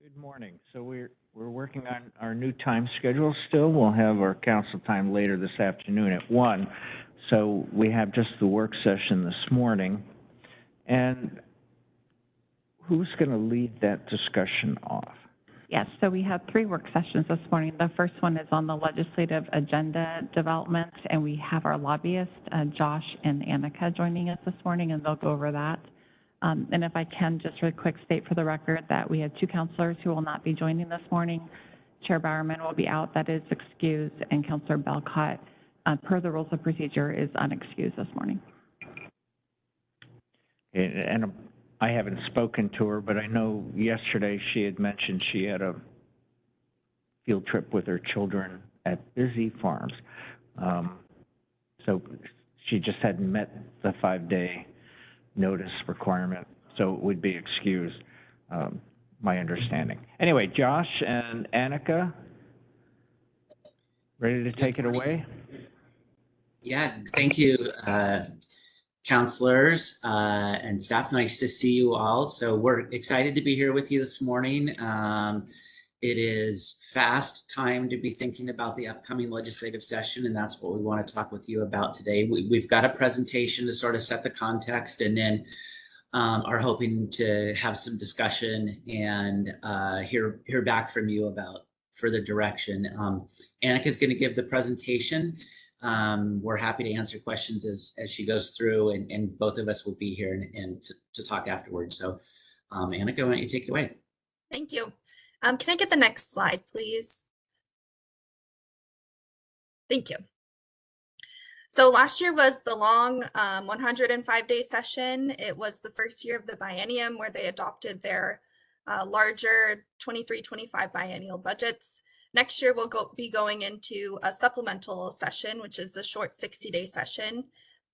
Good morning. So we're working on our new time schedule still. We'll have our council time later this afternoon at 1. So we have just the work session this morning. And who's going to lead that discussion off? Yes, so we had 3 work sessions this morning. The first one is on the legislative agenda development, and we have our lobbyists, Josh and Annika, joining us this morning, and they'll go over that. And if I can, just really quick state for the record that we have 2 counselors who will not be joining this morning. Chair Bowerman will be out, that is excused, and Counselor Belcott, per the rules of procedure, is unexcused this morning. And I haven't spoken to her, but I know yesterday she had mentioned she had a field trip with her children at Busy Farms. So she just hadn't met the 5-day notice requirement, so it would be excused, my understanding. Anyway, Josh and Annika, ready to take it away? Yeah, thank you, counselors and staff. Nice to see you all. So we're excited to be here with you this morning. It is fast time to be thinking about the upcoming legislative session, and that's what we want to talk with you about today. We've got a presentation to sort of set the context, and then are hoping to have some discussion and hear back from you about further direction. Annika is going to give the presentation. We're happy to answer questions as she goes through, and both of us will be here and to talk afterwards. So Annika, why don't you take it away? Thank you. Can I get the next slide, please? Thank you. So last year was the long 105-day session. It was the first year of the biennium where they adopted their larger 23-25 biennial budgets. Next year, we'll be going into a supplemental session, which is a short 60-day session.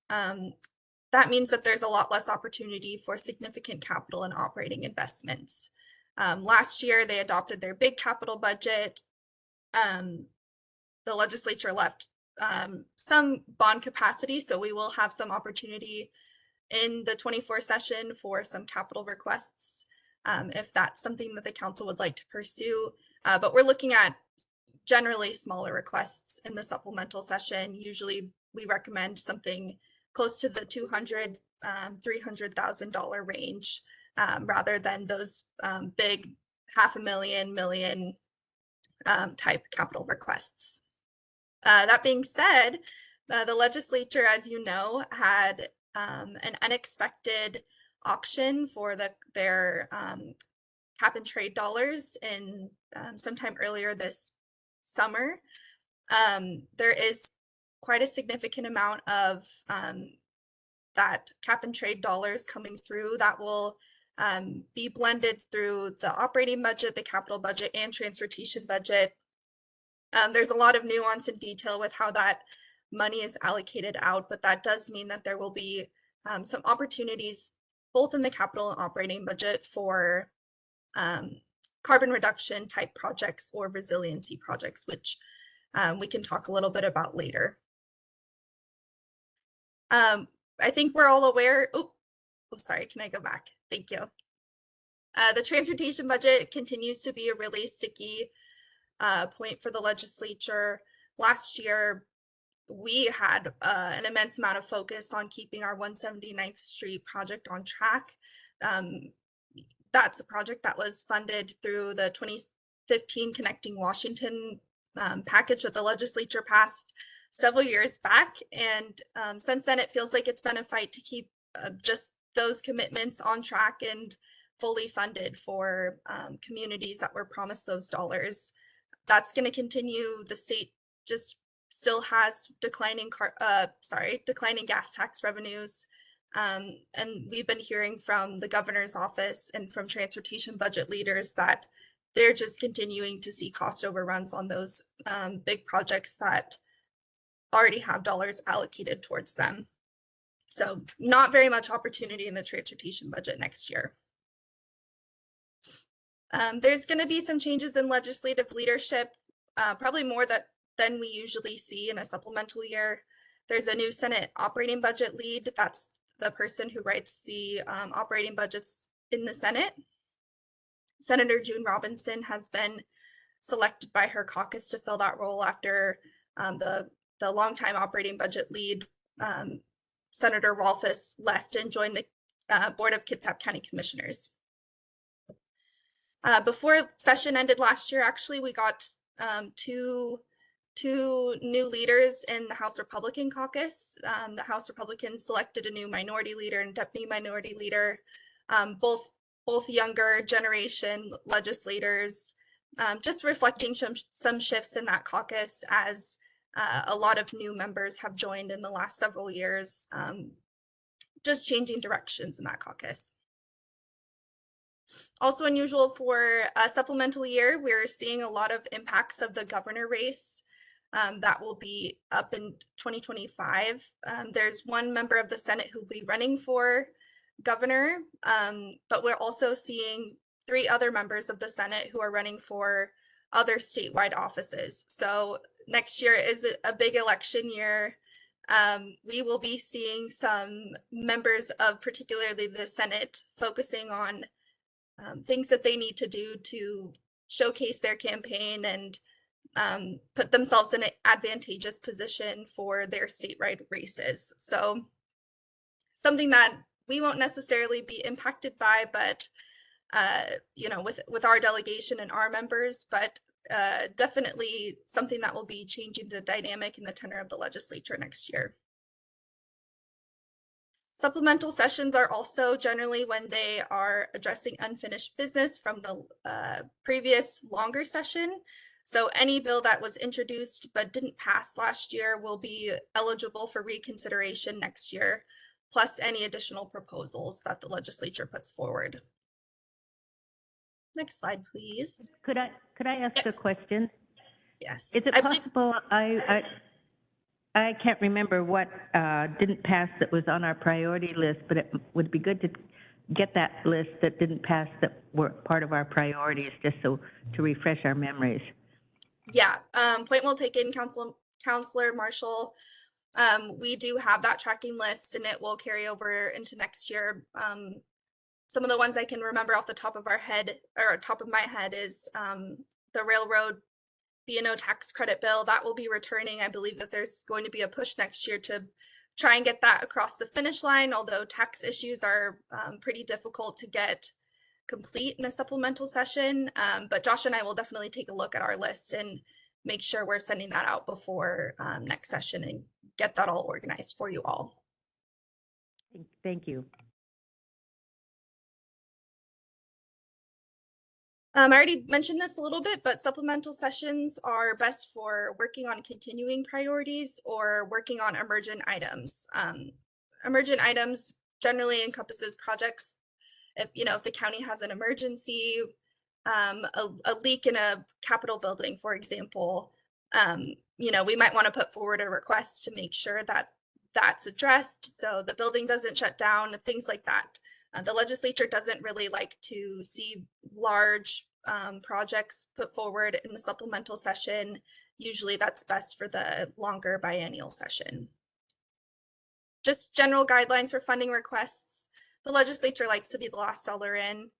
That means that there's a lot less opportunity for significant capital and operating investments. Last year, they adopted their big capital budget. The legislature left some bond capacity, so we will have some opportunity in the 24 session for some capital requests, if that's something that the council would like to pursue. But we're looking at generally smaller requests in the supplemental session. Usually we recommend something close to the $200,000, $300,000 range, rather than those big $500,000, million type capital requests. That being said, the legislature, as you know, had an unexpected auction for their cap and trade dollars in sometime earlier this summer. There is quite a significant amount of that cap and trade dollars coming through that will be blended through the operating budget, the capital budget, and transportation budget. There's a lot of nuance and detail with how that money is allocated out, but that does mean that there will be some opportunities both in the capital and operating budget for carbon reduction type projects or resiliency projects, which we can talk a little bit about later. I think we're all aware, sorry, can I go back? Thank you. The transportation budget continues to be a really sticky point for the legislature. Last year, we had an immense amount of focus on keeping our 179th Street project on track. That's a project that was funded through the 2015 Connecting Washington package that the legislature passed several years back. And since then, it feels like it's been a fight to keep just those commitments on track and fully funded for communities that were promised those dollars. That's going to continue. The state just still has declining gas tax revenues. And we've been hearing from the governor's office and from transportation budget leaders that they're just continuing to see cost overruns on those big projects that already have dollars allocated towards them. So not very much opportunity in the transportation budget next year. There's going to be some changes in legislative leadership, probably more than we usually see in a supplemental year. There's a new Senate operating budget lead. That's the person who writes the operating budgets in the Senate. Senator June Robinson has been selected by her caucus to fill that role after the longtime operating budget lead, Senator Rolfes, left and joined the Board of Kitsap County Commissioners. Before session ended last year, actually, we got two new leaders in the House Republican caucus. The House Republicans selected a new minority leader and deputy minority leader, both younger generation legislators, just reflecting some shifts in that caucus as a lot of new members have joined in the last several years, just changing directions in that caucus. Also unusual for a supplemental year, we're seeing a lot of impacts of the governor race that will be up in 2025. There's one member of the Senate who'll be running for governor, but we're also seeing 3 other members of the Senate who are running for other statewide offices. So next year is a big election year. We will be seeing some members of particularly the Senate focusing on things that they need to do to showcase their campaign and put themselves in an advantageous position for their statewide races. So something that we won't necessarily be impacted by, but you know, with our delegation and our members, but definitely something that will be changing the dynamic in the tenor of the legislature next year. Supplemental sessions are also generally when they are addressing unfinished business from the previous longer session. So any bill that was introduced but didn't pass last year will be eligible for reconsideration next year, plus any additional proposals that the legislature puts forward. Next slide, please. Could I ask a Yes. question? Yes. Is it I believe- possible, I can't remember what didn't pass that was on our priority list, but it would be good to get that list that didn't pass that were part of our priorities, just so to refresh our memories. Yeah, point well taken, Councilor Marshall. We do have that tracking list and it will carry over into next year. Some of the ones I can remember off the top of our head or top of my head is the railroad B&O tax credit bill that will be returning. I believe that there's going to be a push next year to try and get that across the finish line, although tax issues are pretty difficult to get complete in a supplemental session. But Josh and I will definitely take a look at our list and make sure we're sending that out before next session and get that all organized for you all. Thank you. I already mentioned this a little bit, but supplemental sessions are best for working on continuing priorities or working on emergent items. Emergent items generally encompasses projects. If the county has an emergency, a leak in a Capitol building, for example, we might want to put forward a request to make sure that that's addressed so the building doesn't shut down, things like that. The legislature doesn't really like to see large projects put forward in the supplemental session. Usually that's best for the longer biennial session. Just general guidelines for funding requests. The legislature likes to be the last dollar in.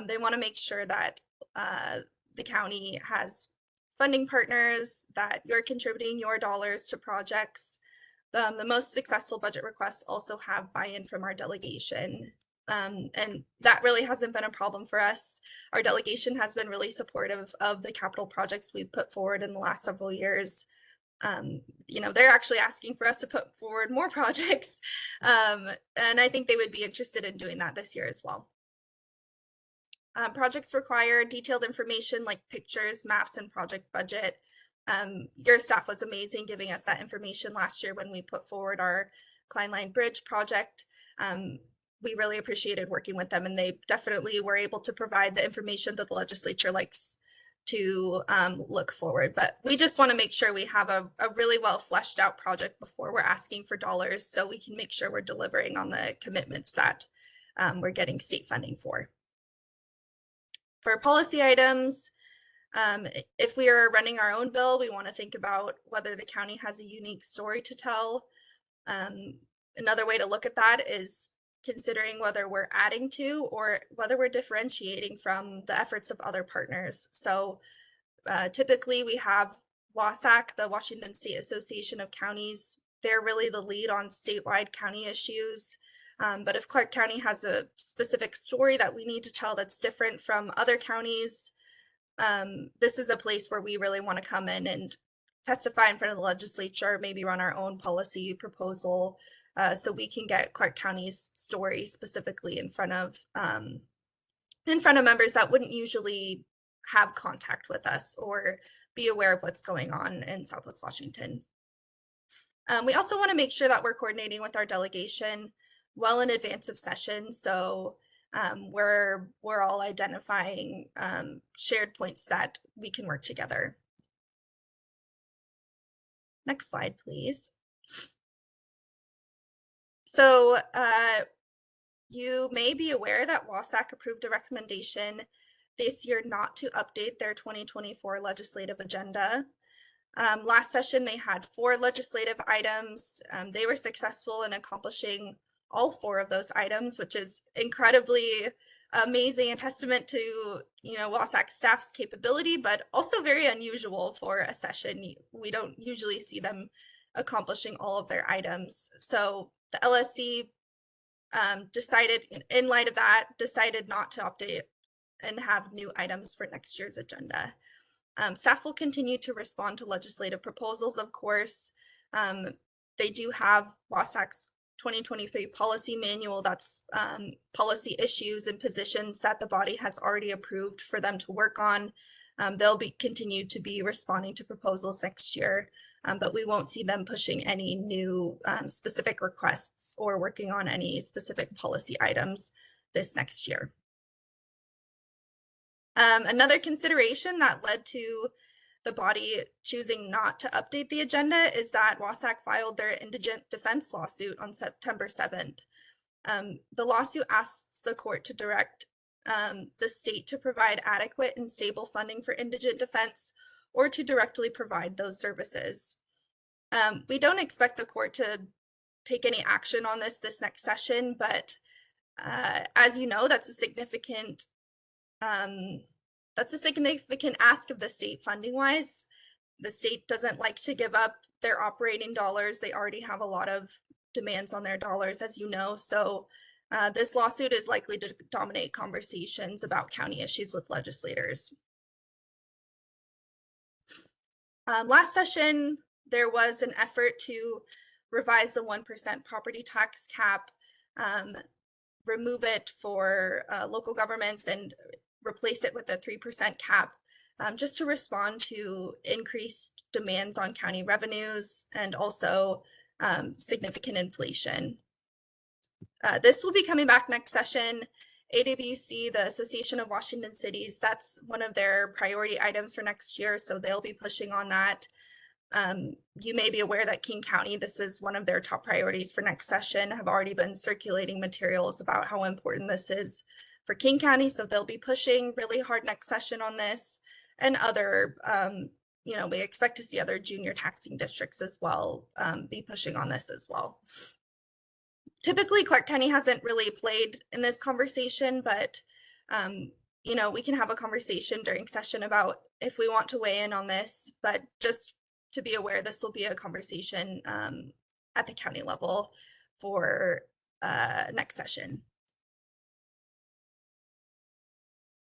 They want to make sure that the county has funding partners, that you're contributing your dollars to projects. The most successful budget requests also have buy-in from our delegation. And that really hasn't been a problem for us. Our delegation has been really supportive of the capital projects we've put forward in the last several years. They're actually asking for us to put forward more projects. And I think they would be interested in doing that this year as well. Projects require detailed information like pictures, maps, and project budget. Your staff was amazing giving us that information last year when we put forward our Klein Line Bridge project. We really appreciated working with them, and they definitely were able to provide the information that the legislature likes to look forward. But we just want to make sure we have a really well fleshed out project before we're asking for dollars, so we can make sure we're delivering on the commitments that we're getting state funding for. For policy items, if we are running our own bill, we want to think about whether the county has a unique story to tell. Another way to look at that is considering whether we're adding to or whether we're differentiating from the efforts of other partners. So typically we have WASAC, the Washington State Association of Counties. They're really the lead on statewide county issues. But if Clark County has a specific story that we need to tell that's different from other counties, this is a place where we really want to come in and testify in front of the legislature, maybe run our own policy proposal, so we can get Clark County's story specifically in front of members that wouldn't usually have contact with us or be aware of what's going on in Southwest Washington. We also want to make sure that we're coordinating with our delegation well in advance of session. So we're all identifying shared points that we can work together. Next slide, please. So you may be aware that WASAC approved a recommendation this year not to update their 2024 legislative agenda. Last session, they had 4 legislative items. They were successful in accomplishing all 4 of those items, which is incredibly amazing and testament to, WASAC staff's capability, but also very unusual for a session. We don't usually see them accomplishing all of their items. So the LSC decided, in light of that, decided not to update and have new items for next year's agenda. Staff will continue to respond to legislative proposals, of course. They do have WASAC's 2023 policy manual, that's policy issues and positions that the body has already approved for them to work on. They'll continue to be responding to proposals next year, but we won't see them pushing any new specific requests or working on any specific policy items this next year. Another consideration that led to the body choosing not to update the agenda is that WASAC filed their indigent defense lawsuit on September 7th. The lawsuit asks the court to direct the state to provide adequate and stable funding for indigent defense or to directly provide those services. We don't expect the court to take any action on this next session, but as you know, that's a significant ask of the state funding wise. The state doesn't like to give up their operating dollars. They already have a lot of demands on their dollars, as you know. So this lawsuit is likely to dominate conversations about county issues with legislators. Last session, there was an effort to revise the 1% property tax cap, remove it for local governments and replace it with a 3% cap, just to respond to increased demands on county revenues and also significant inflation. This will be coming back next session. AWC, the Association of Washington Cities, that's one of their priority items for next year, so they'll be pushing on that. You may be aware that King County, this is one of their top priorities for next session, have already been circulating materials about how important this is for King County, so they'll be pushing really hard next session on this, and other, we expect to see other junior taxing districts as well be pushing on this as well. Typically, Clark County hasn't really played in this conversation, but we can have a conversation during session about if we want to weigh in on this, but just to be aware, this will be a conversation at the county level for next session.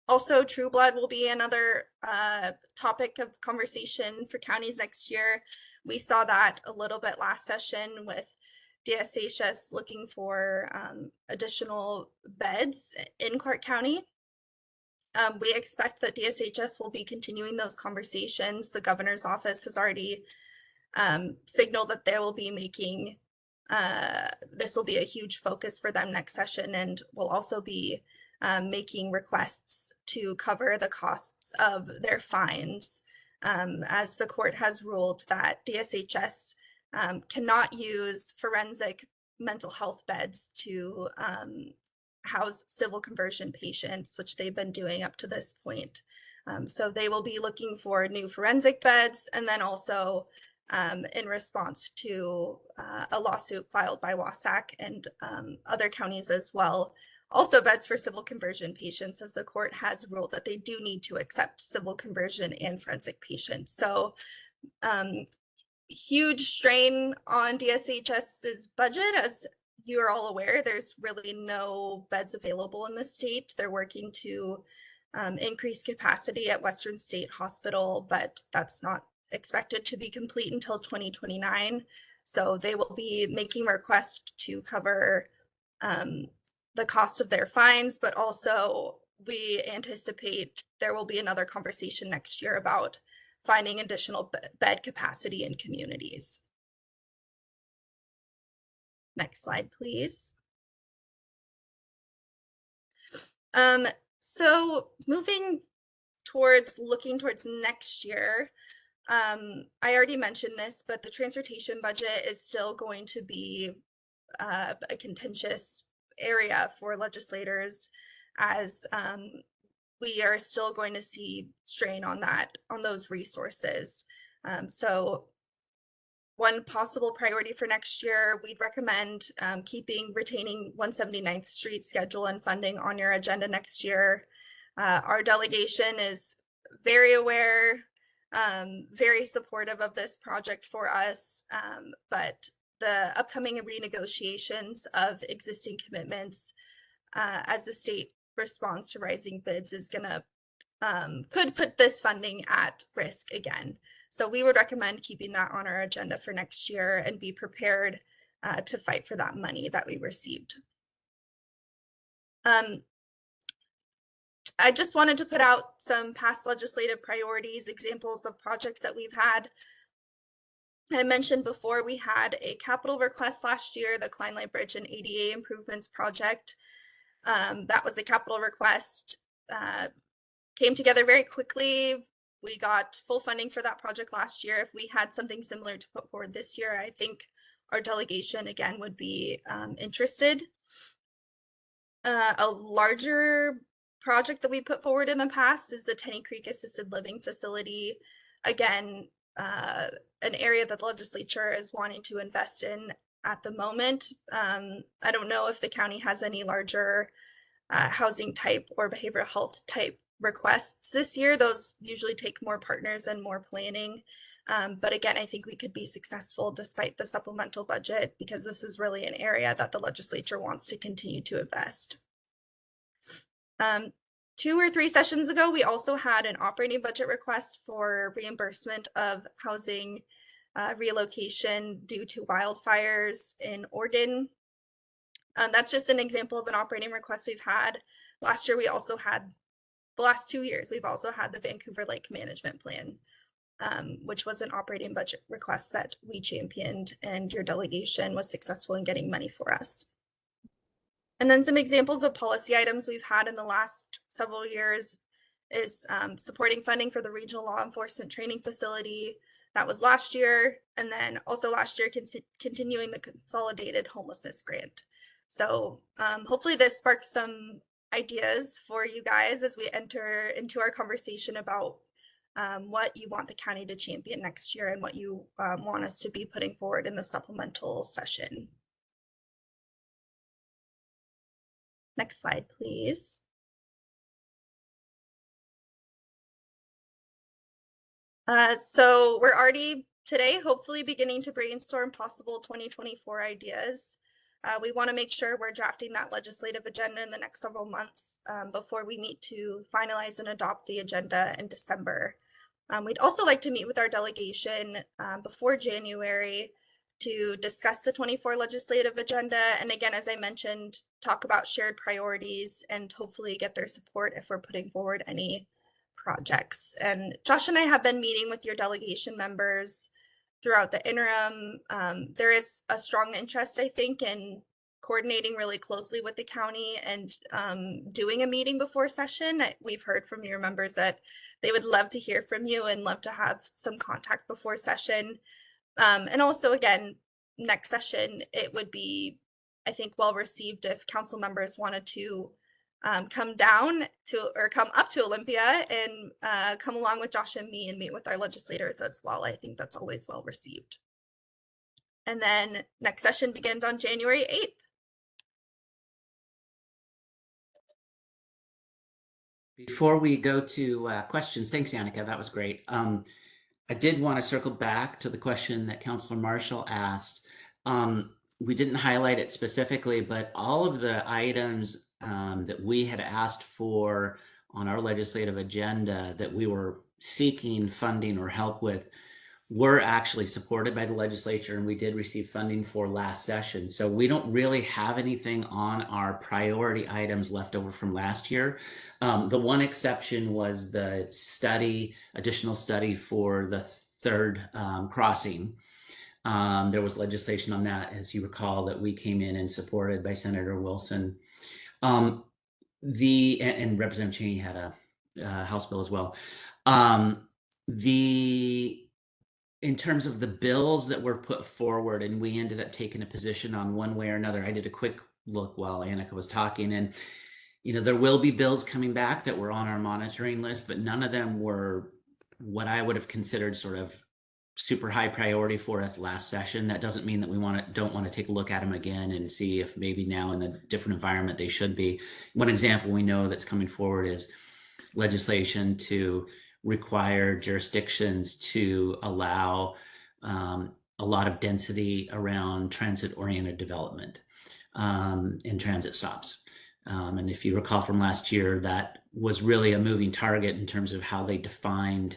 Also, True Blood will be another topic of conversation for counties next year. We saw that a little bit last session with DSHS looking for additional beds in Clark County. We expect that DSHS will be continuing those conversations. The governor's office has already signaled that they will be making, this will be a huge focus for them next session, and will also be making requests to cover the costs of their fines, as the court has ruled that DSHS cannot use forensic mental health beds to house civil conversion patients, which they've been doing up to this point. So they will be looking for new forensic beds, and then also in response to a lawsuit filed by Wasac and other counties as well. Also beds for civil conversion patients, as the court has ruled that they do need to accept civil conversion and forensic patients. So huge strain on DSHS's budget. As you are all aware, there's really no beds available in the state. They're working to increase capacity at Western State Hospital, but that's not expected to be complete until 2029. So they will be making requests to cover the cost of their fines, but also we anticipate there will be another conversation next year about finding additional bed capacity in communities. Next slide, please. So looking towards next year, I already mentioned this, but the transportation budget is still going to be a contentious area for legislators, as we are still going to see strain on those resources. So one possible priority for next year, we'd recommend retaining 179th Street schedule and funding on your agenda next year. Our delegation is very aware, very supportive of this project for us, but the upcoming renegotiations of existing commitments as the state responds to rising bids is gonna could put this funding at risk again. So we would recommend keeping that on our agenda for next year and be prepared to fight for that money that we received. I just wanted to put out some past legislative priorities, examples of projects that we've had. I mentioned before, we had a capital request last year, the Klein Light Bridge and ADA improvements project. That was a capital request, came together very quickly. We got full funding for that project last year. If we had something similar to put forward this year, I think our delegation again would be interested. A larger project that we put forward in the past is the Tenny Creek Assisted Living Facility. Again, an area that the legislature is wanting to invest in at the moment. I don't know if the county has any larger housing type or behavioral health type requests this year. Those usually take more partners and more planning. But again, I think we could be successful despite the supplemental budget, because this is really an area that the legislature wants to continue to invest. 2 or 3 sessions ago, we also had an operating budget request for reimbursement of housing relocation due to wildfires in Oregon. That's just an example of an operating request we've had. Last year, we also had, the last 2 years, we've also had the Vancouver Lake Management Plan, which was an operating budget request that we championed, and your delegation was successful in getting money for us. And then some examples of policy items we've had in the last several years is supporting funding for the Regional Law Enforcement Training Facility. That was last year. And then also last year, continuing the Consolidated Homelessness Grant. So hopefully this sparks some ideas for you guys as we enter into our conversation about what you want the county to champion next year and what you want us to be putting forward in the supplemental session. Next slide, please. So we're already today, hopefully beginning to brainstorm possible 2024 ideas. We want to make sure we're drafting that legislative agenda in the next several months before we meet to finalize and adopt the agenda in December. We'd also like to meet with our delegation before January to discuss the 24 legislative agenda. And again, as I mentioned, talk about shared priorities and hopefully get their support if we're putting forward any projects. And Josh and I have been meeting with your delegation members throughout the interim. There is a strong interest, I think, in coordinating really closely with the county and doing a meeting before session. We've heard from your members that they would love to hear from you and love to have some contact before session. And also, again, next session, it would be, I think, well received if council members wanted to come down to, or come up to Olympia and come along with Josh and me and meet with our legislators as well. I think that's always well received. And then next session begins on January 8th. Before we go to questions, thanks, Annika. That was great. I did want to circle back to the question that Councilor Marshall asked. We didn't highlight it specifically, but all of the items that we had asked for on our legislative agenda that we were seeking funding or help with were actually supported by the legislature, and we did receive funding for last session. So we don't really have anything on our priority items left over from last year. The one exception was the additional study for the third crossing. There was legislation on that, as you recall, that we came in and supported by Senator Wilson. And Representative Cheney had a House bill as well. In terms of the bills that were put forward, and we ended up taking a position on one way or another. I did a quick look while Annika was talking, and there will be bills coming back that were on our monitoring list, but none of them were what I would have considered sort of super high priority for us last session. That doesn't mean that we don't want to take a look at them again and see if maybe now in a different environment they should be. One example we know that's coming forward is legislation to require jurisdictions to allow a lot of density around transit-oriented development and transit stops. And if you recall from last year, that was really a moving target in terms of how they defined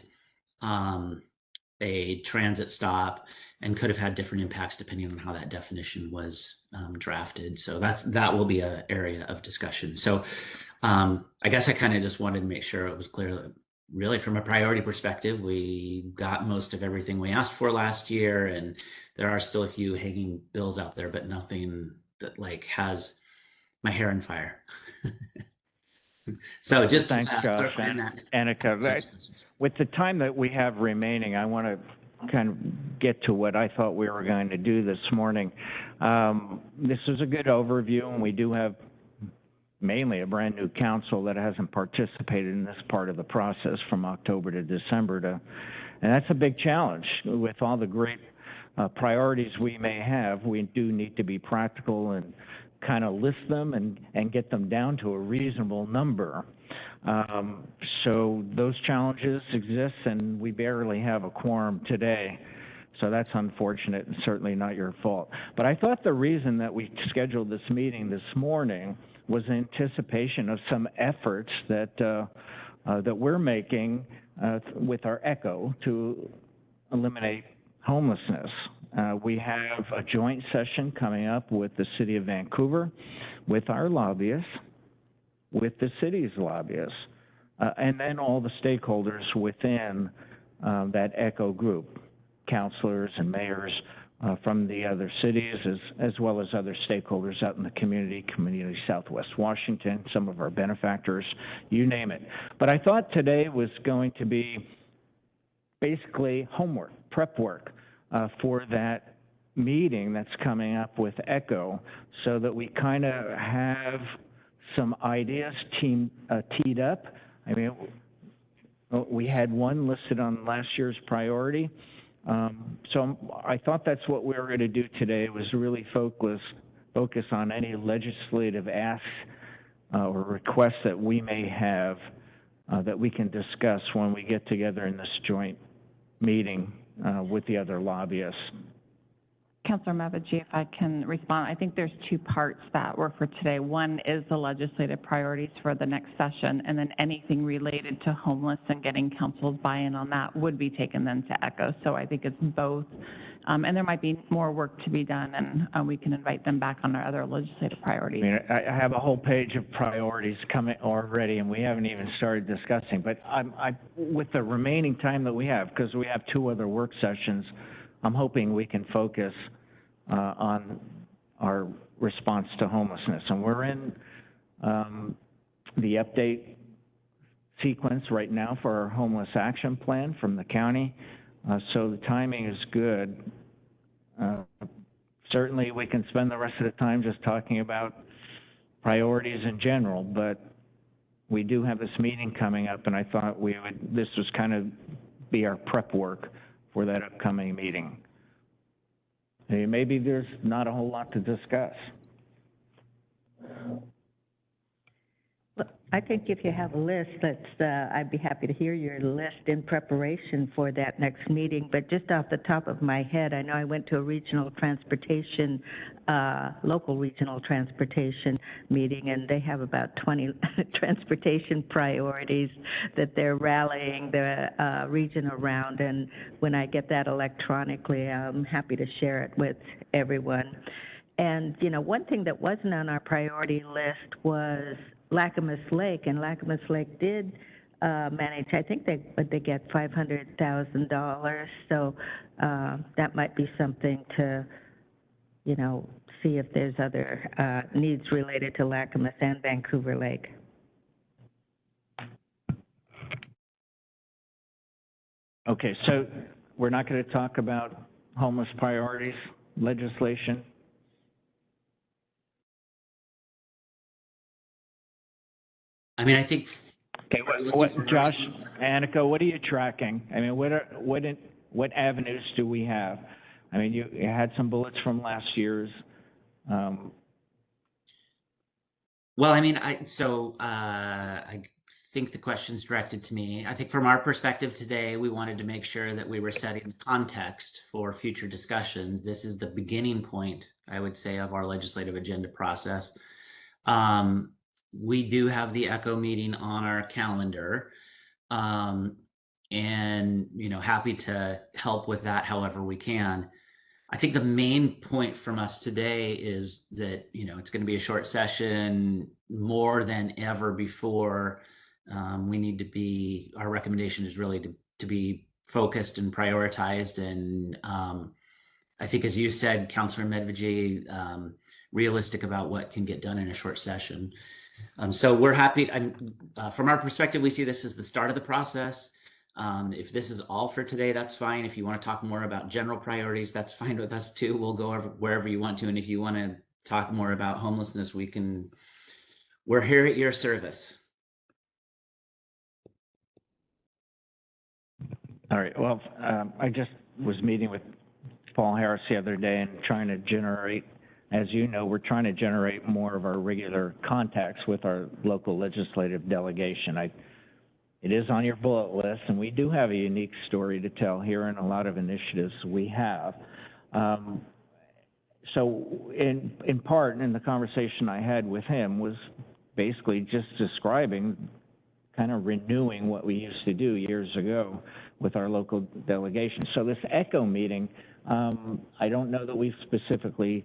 a transit stop, and could have had different impacts depending on how that definition was drafted. So that will be an area of discussion. So I guess I kind of just wanted to make sure it was clear that really from a priority perspective, we got most of everything we asked for last year, and there are still a few hanging bills out there, but nothing that has my hair on fire. So just Thanks, Josh. Annika, with the time that we have remaining, I want to kind of get to what I thought we were going to do this morning. This is a good overview, and we do have mainly a brand new council that hasn't participated in this part of the process from October to December and that's a big challenge. With all the great priorities we may have, we do need to be practical and kind of list them and get them down to a reasonable number. So those challenges exist, and we barely have a quorum today. So that's unfortunate and certainly not your fault. But I thought the reason that we scheduled this meeting this morning was anticipation of some efforts that we're making with our ECHO to eliminate homelessness. We have a joint session coming up with the City of Vancouver, with our lobbyists, with the city's lobbyists, and then all the stakeholders within that ECHO group, councilors and mayors from the other cities, as well as other stakeholders out in the community Southwest Washington, some of our benefactors, you name it. But I thought today was going to be basically homework, prep work for that meeting that's coming up with ECHO, so that we kind of have some ideas teed up. I mean, we had one listed on last year's priority. So I thought that's what we were going to do today, was really focus on any legislative asks or requests that we may have that we can discuss when we get together in this joint meeting with the other lobbyists. Councilor Mavaji, if I can respond, I think there's two parts that were for today. One is the legislative priorities for the next session, and then anything related to homeless and getting council's buy-in on that would be taken then to ECHO. So I think it's both. And there might be more work to be done, and we can invite them back on our other legislative priorities. I mean, I have a whole page of priorities coming already, and we haven't even started discussing. But with the remaining time that we have, because we have two other work sessions, I'm hoping we can focus on our response to homelessness. And we're in the update sequence right now for our homeless action plan from the county. So the timing is good. Certainly we can spend the rest of the time just talking about priorities in general, but we do have this meeting coming up, and I thought this was kind of be our prep work for that upcoming meeting. Hey, maybe there's not a whole lot to discuss. Well, I think if you have a list, I'd be happy to hear your list in preparation for that next meeting. But just off the top of my head, I know I went to a local regional transportation meeting, and they have about 20 transportation priorities that they're rallying the region around. And when I get that electronically, I'm happy to share it with everyone. And, one thing that wasn't on our priority list was Lacamas Lake, and Lacamas Lake did manage, I think they get $500,000, so that might be something to, see if there's other needs related to Lacamas and Vancouver Lake. Okay, so we're not going to talk about homeless priorities legislation? I mean, I think. Okay, Are you looking for Josh, persons? Annika, what are you tracking? I mean, what avenues do we have? I mean, you had some bullets from last year's. Well, I mean, I think the question's directed to me. I think from our perspective today, we wanted to make sure that we were setting the context for future discussions. This is the beginning point, I would say, of our legislative agenda process. We do have the ECHO meeting on our calendar, and happy to help with that however we can. I think the main point from us today is that it's going to be a short session more than ever before. We need to be. Our recommendation is really to be focused and prioritized, and I think, as you said, Councilor Medvedji, realistic about what can get done in a short session. So we're happy. From our perspective, we see this as the start of the process. If this is all for today, that's fine. If you want to talk more about general priorities, that's fine with us too. We'll go wherever you want to. And if you want to talk more about homelessness, we're here at your service. All right, well, I just was meeting with Paul Harris the other day and trying to generate, as you know, we're trying to generate more of our regular contacts with our local legislative delegation. It is on your bullet list, and we do have a unique story to tell here and a lot of initiatives we have. So in part, in the conversation I had with him was basically just describing, kind of renewing what we used to do years ago with our local delegation. So this ECHO meeting, I don't know that we've specifically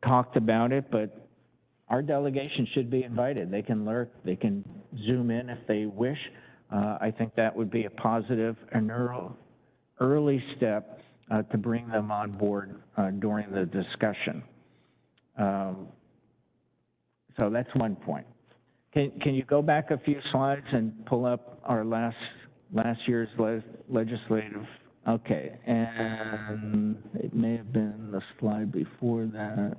talked about it, but our delegation should be invited. They can lurk, they can zoom in if they wish. I think that would be a positive and early step to bring them on board during the discussion. So that's one point. Can you go back a few slides and pull up our last year's legislative? Okay, and it may have been the slide before that.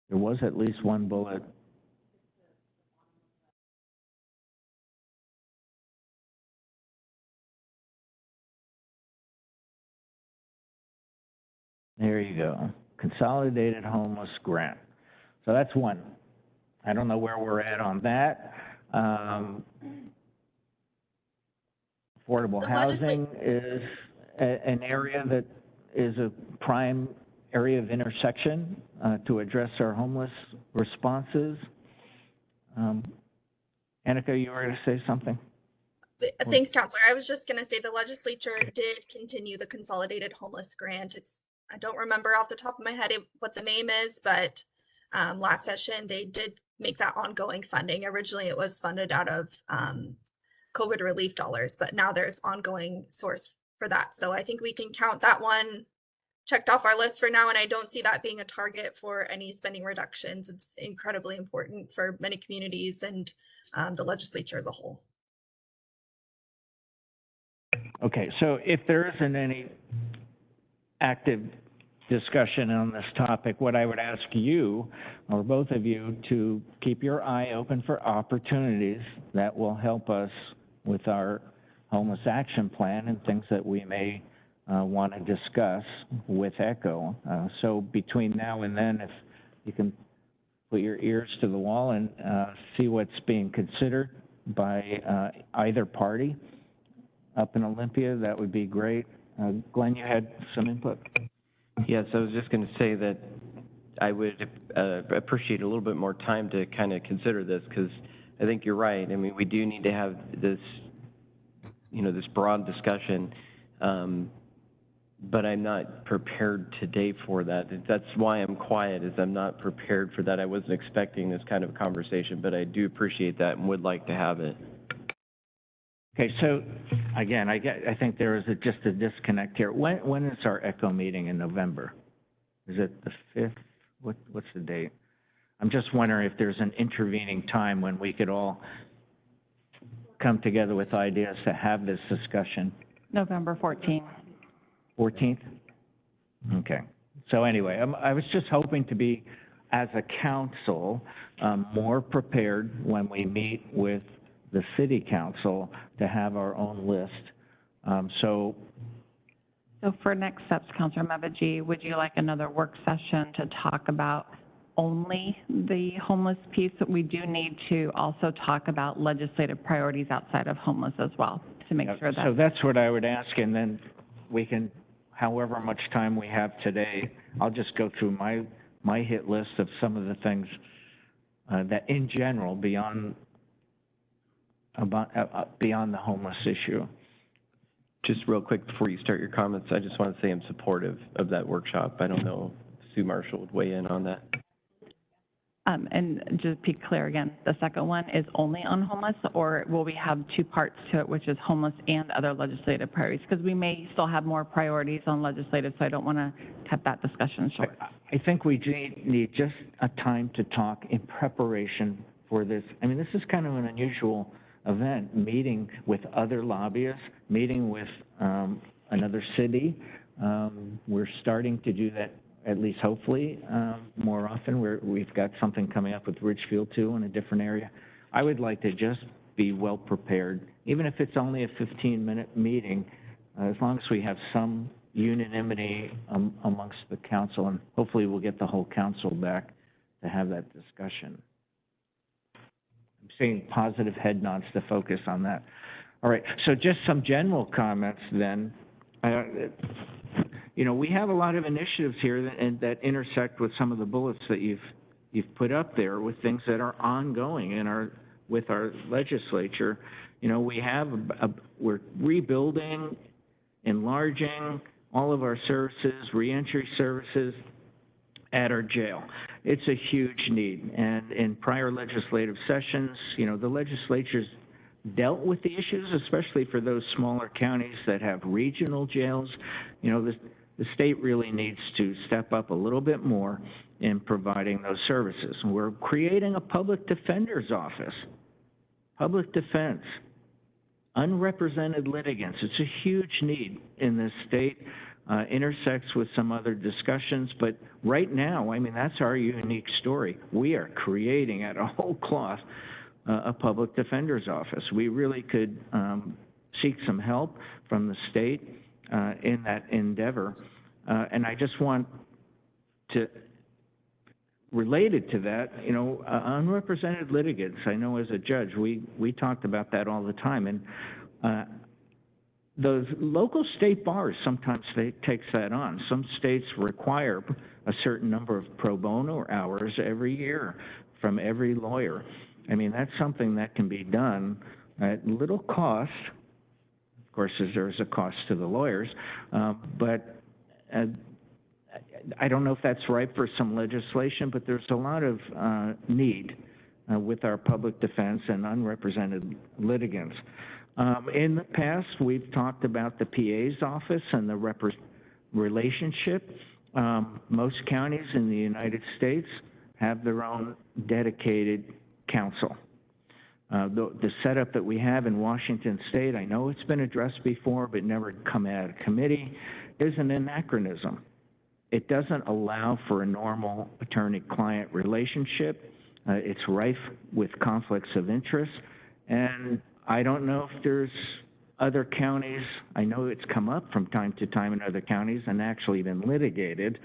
There was at least one bullet. There you go. Consolidated Homeless Grant. So that's one. I don't know where we're at on that. Affordable housing is an area that is a prime area of intersection to address our homeless responses. Annika, you were going to say something? Thanks, Counselor. I was just going to say the legislature did continue the Consolidated Homeless Grant. I don't remember off the top of my head what the name is, but last session they did make that ongoing funding. Originally, it was funded out of COVID relief dollars, but now there's ongoing source for that. So I think we can count that one checked off our list for now, and I don't see that being a target for any spending reductions. It's incredibly important for many communities and the legislature as a whole. Okay, so if there isn't any active discussion on this topic, what I would ask you, or both of you, to keep your eye open for opportunities that will help us with our homeless action plan and things that we may want to discuss with ECHO. So between now and then, if you can put your ears to the wall and see what's being considered by either party up in Olympia, that would be great. Glenn, you had some input? Yes, I was just going to say that I would appreciate a little bit more time to kind of consider this, because I think you're right. I mean, we do need to have this, you know, this broad discussion, but I'm not prepared today for that. That's why I'm quiet, is I'm not prepared for that. I wasn't expecting this kind of conversation, but I do appreciate that and would like to have it. Okay, so again, I think there is just a disconnect here. When is our ECHO meeting in November? Is it the 5th? What's the date? I'm just wondering if there's an intervening time when we could all come together with ideas to have this discussion. November 14th. 14th? Okay. So anyway, I was just hoping to be, as a council, more prepared when we meet with the city council to have our own list. So For next steps, Councilor Mevigi, would you like another work session to talk about only the homeless piece? We do need to also talk about legislative priorities outside of homeless as well, to make sure that. So that's what I would ask, and then we can, however much time we have today, I'll just go through my hit list of some of the things that in general, beyond the homeless issue. Just real quick before you start your comments, I just want to say I'm supportive of that workshop. I don't know if Sue Marshall would weigh in on that. And just be clear again, the second one is only on homeless, or will we have two parts to it, which is homeless and other legislative priorities? Because we may still have more priorities on legislative, so I don't want to cut that discussion short. I think we need just a time to talk in preparation for this. I mean, this is kind of an unusual event, meeting with other lobbyists, meeting with another city. We're starting to do that, at least hopefully, more often. We've got something coming up with Ridgefield too in a different area. I would like to just be well prepared, even if it's only a 15-minute meeting, as long as we have some unanimity amongst the council, and hopefully we'll get the whole council back to have that discussion. I'm seeing positive head nods to focus on that. All right, so just some general comments then. You know, we have a lot of initiatives here that intersect with some of the bullets that you've put up there, with things that are ongoing with our legislature. You know, we're rebuilding, enlarging all of our services, reentry services at our jail. It's a huge need, and in prior legislative sessions, you know, the legislature's dealt with the issues, especially for those smaller counties that have regional jails. You know, the state really needs to step up a little bit more in providing those services. We're creating a public defender's office, public defense, unrepresented litigants. It's a huge need in this state. Intersects with some other discussions, but right now, I mean, that's our unique story. We are creating at a whole cloth a public defender's office. We really could seek some help from the state in that endeavor. And I just want to, related to that, you know, unrepresented litigants, I know as a judge, we talked about that all the time. And those local state bars sometimes takes that on. Some states require a certain number of pro bono hours every year from every lawyer. I mean, that's something that can be done at little cost. Of course, there's a cost to the lawyers, but I don't know if that's ripe for some legislation, but there's a lot of need with our public defense and unrepresented litigants. In the past, we've talked about the PA's office and the relationship. Most counties in the United States have their own dedicated counsel. The setup that we have in Washington State, I know it's been addressed before, but never come out of committee, is an anachronism. It doesn't allow for a normal attorney-client relationship. It's rife with conflicts of interest, and I don't know if there's other counties, I know it's come up from time to time in other counties and actually been litigated,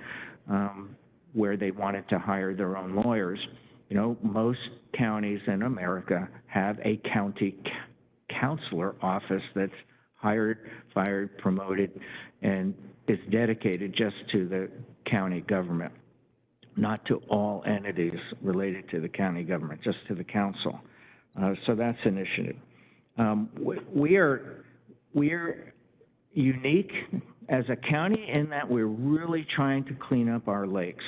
where they wanted to hire their own lawyers. You know, most counties in America have a county counselor office that's hired, fired, promoted, and is dedicated just to the county government, not to all entities related to the county government, just to the council. So that's an initiative. We are unique as a county in that we're really trying to clean up our lakes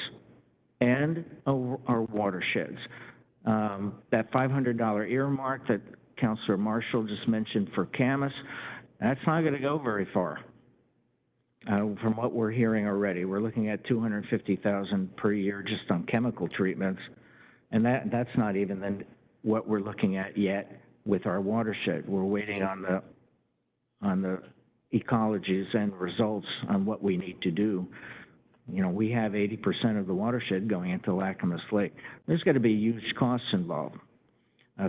and our watersheds. That $500 earmark that Councilor Marshall just mentioned for Camas, that's not going to go very far. From what we're hearing already, we're looking at $250,000 per year just on chemical treatments, and that's not even what we're looking at yet with our watershed. We're waiting on the ecologies and results on what we need to do. You know, we have 80% of the watershed going into Lacamas Lake. There's got to be huge costs involved.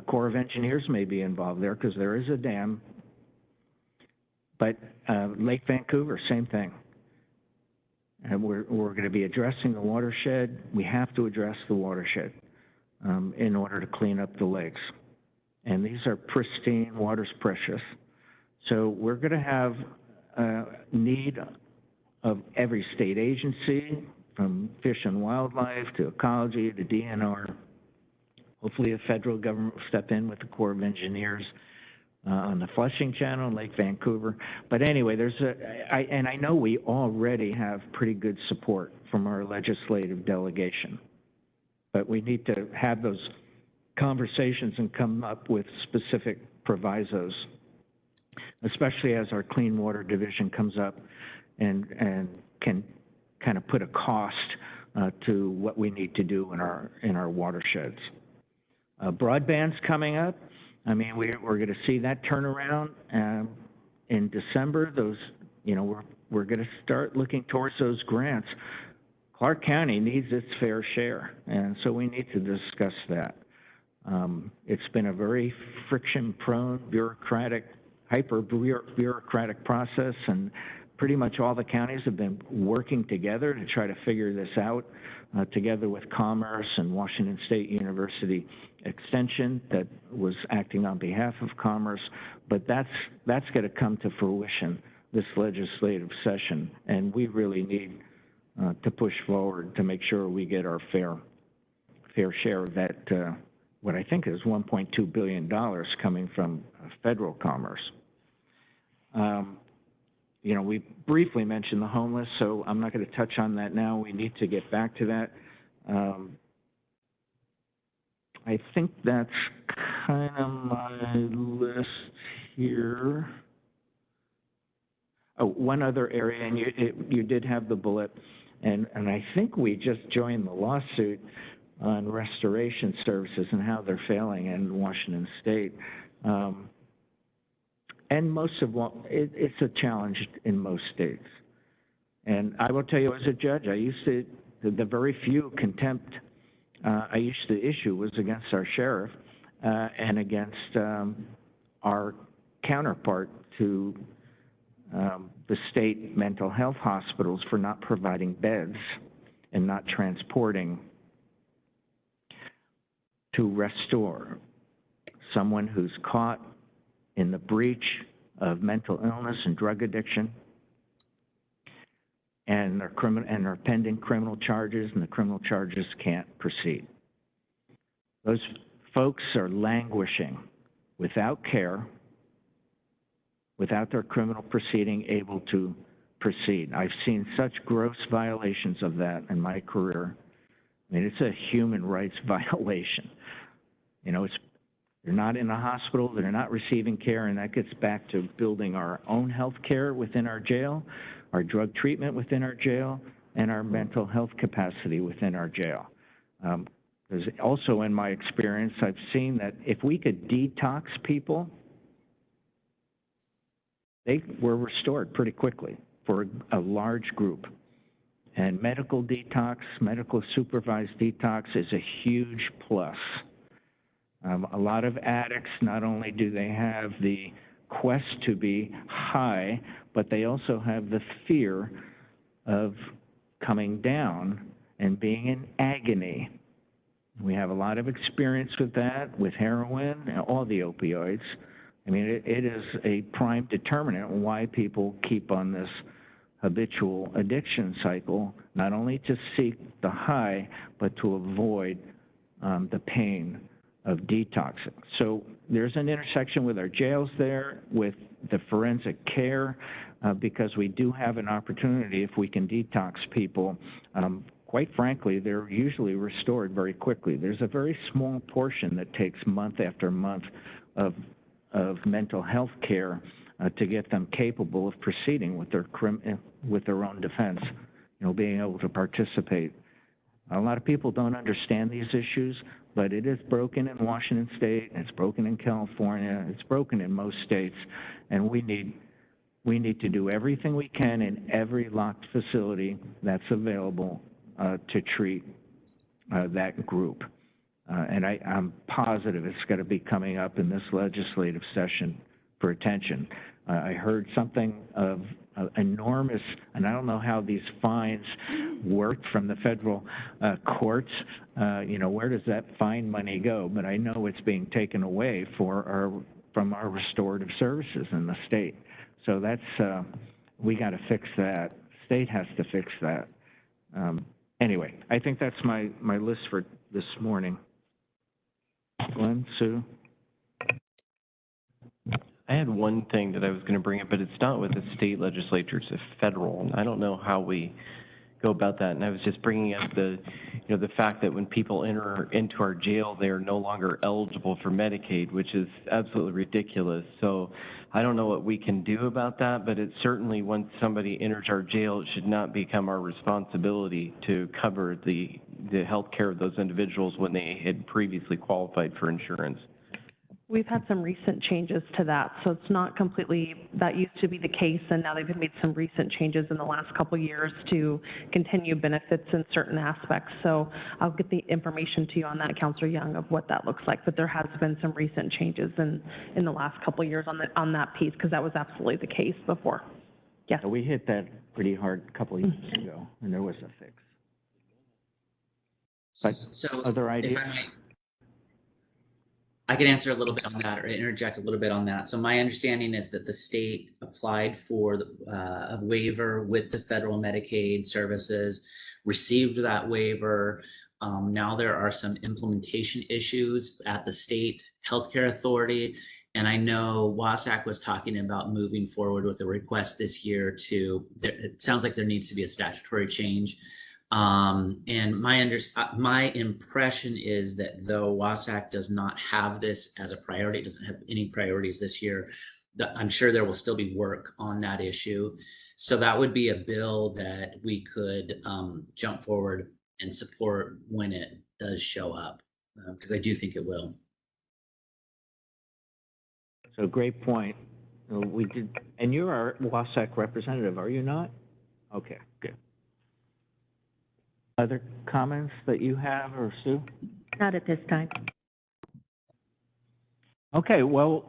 Corps of Engineers may be involved there because there is a dam. But Lake Vancouver, same thing. And we're going to be addressing the watershed. We have to address the watershed in order to clean up the lakes. And these are pristine, water's precious. So we're going to have need of every state agency, from Fish and Wildlife to Ecology to DNR. Hopefully the federal government will step in with the Corps of Engineers on the Flushing Channel, Lake Vancouver. But anyway, and I know we already have pretty good support from our legislative delegation. But we need to have those conversations and come up with specific provisos, especially as our Clean Water Division comes up and can kind of put a cost to what we need to do in our watersheds. Broadband's coming up. I mean, we're going to see that turnaround in December. Those, you know, we're going to start looking towards those grants. Clark County needs its fair share, and so we need to discuss that. It's been a very friction-prone, bureaucratic, hyper-bureaucratic process, and pretty much all the counties have been working together to try to figure this out, together with Commerce and Washington State University Extension that was acting on behalf of Commerce. But that's going to come to fruition this legislative session, and we really need to push forward to make sure we get our fair share of that, what I think is $1.2 billion coming from federal commerce. You know, we briefly mentioned the homeless, so I'm not going to touch on that now. We need to get back to that. I think that's kind of my list here. Oh, one other area, and you did have the bullet, and I think we just joined the lawsuit on restoration services and how they're failing in Washington State. And most of what, it's a challenge in most states. And I will tell you, as a judge, I used to, the very few contempt I used to issue was against our sheriff and against our counterpart to the state mental health hospitals for not providing beds and not transporting to restore someone who's caught in the breach of mental illness and drug addiction, and are pending criminal charges, and the criminal charges can't proceed. Those folks are languishing without care, without their criminal proceeding able to proceed. I've seen such gross violations of that in my career. I mean, it's a human rights violation. You know, they're not in a hospital, they're not receiving care, and that gets back to building our own health care within our jail, our drug treatment within our jail, and our mental health capacity within our jail. Because also in my experience, I've seen that if we could detox people, they were restored pretty quickly for a large group. And medical detox, medical supervised detox is a huge plus. A lot of addicts, not only do they have the quest to be high, but they also have the fear of coming down and being in agony. We have a lot of experience with that, with heroin and all the opioids. I mean, it is a prime determinant why people keep on this habitual addiction cycle, not only to seek the high, but to avoid the pain of detoxing. So there's an intersection with our jails there, with the forensic care, because we do have an opportunity if we can detox people. Quite frankly, they're usually restored very quickly. There's a very small portion that takes month after month of mental health care to get them capable of proceeding with their own defense, being able to participate. A lot of people don't understand these issues, but it is broken in Washington State, it's broken in California, it's broken in most states, and we need to do everything we can in every locked facility that's available to treat that group. And I'm positive it's going to be coming up in this legislative session for attention. I heard something of enormous, and I don't know how these fines worked from the federal courts. Where does that fine money go? But I know it's being taken away from our restorative services in the state. So that's, we got to fix that. State has to fix that. Anyway, I think that's my list for this morning. Glenn, Sue? I had one thing that I was going to bring up, but it's not with the state legislature, it's a federal, and I don't know how we go about that. And I was just bringing up the fact that when people enter into our jail, they are no longer eligible for Medicaid, which is absolutely ridiculous. So I don't know what we can do about that, but it's certainly once somebody enters our jail, it should not become our responsibility to cover the health care of those individuals when they had previously qualified for insurance. We've had some recent changes to that, so it's not completely, that used to be the case, and now they've made some recent changes in the last couple of years to continue benefits in certain aspects. So I'll get the information to you on that, Councilor Young, of what that looks like, but there has been some recent changes in the last couple of years on that piece, because that was absolutely the case before. Yes. We hit that pretty hard a couple of years ago, and there was a fix. But So other ideas? if I might, I can answer a little bit on that or interject a little bit on that. So my understanding is that the state applied for a waiver with the federal Medicaid services, received that waiver. Now there are some implementation issues at the state healthcare authority. And I know WASAC was talking about moving forward with a request this year it sounds like there needs to be a statutory change. And my impression is that though WASAC does not have this as a priority, doesn't have any priorities this year, I'm sure there will still be work on that issue. So that would be a bill that we could jump forward and support when it does show up, because I do think it will. So great point. We did, and you're our WASAC representative, are you not? Okay, good. Other comments that you have, or Sue? Not at this time. Okay, well,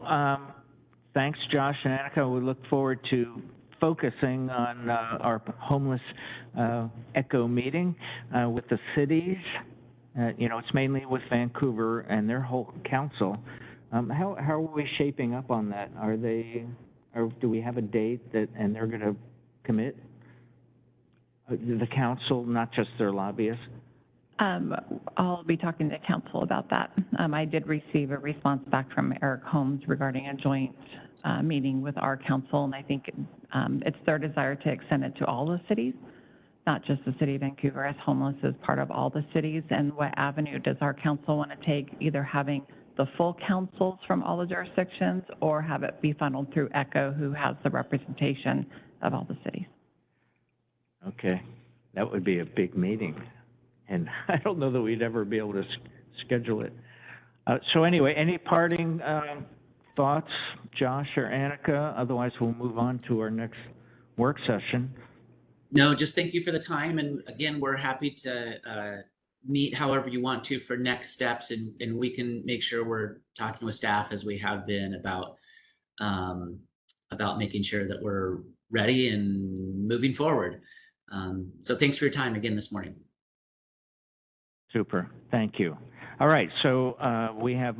thanks, Josh and Annika. We look forward to focusing on our homeless ECHO meeting with the cities. It's mainly with Vancouver and their whole council. How are we shaping up on that? Do we have a date and they're going to commit? The council, not just their lobbyists? I'll be talking to council about that. I did receive a response back from Eric Holmes regarding a joint meeting with our council, and I think it's their desire to extend it to all the cities, not just the city of Vancouver, as homeless is part of all the cities. And what avenue does our council want to take, either having the full councils from all the jurisdictions or have it be funneled through ECHO, who has the representation of all the cities? Okay, that would be a big meeting. And I don't know that we'd ever be able to schedule it. So anyway, any parting thoughts, Josh or Annika? Otherwise, we'll move on to our next work session. No, just thank you for the time. And again, we're happy to meet however you want to for next steps. And we can make sure we're talking with staff as we have been about making sure that we're ready and moving forward. So thanks for your time again this morning. Super. Thank you. All right. So we have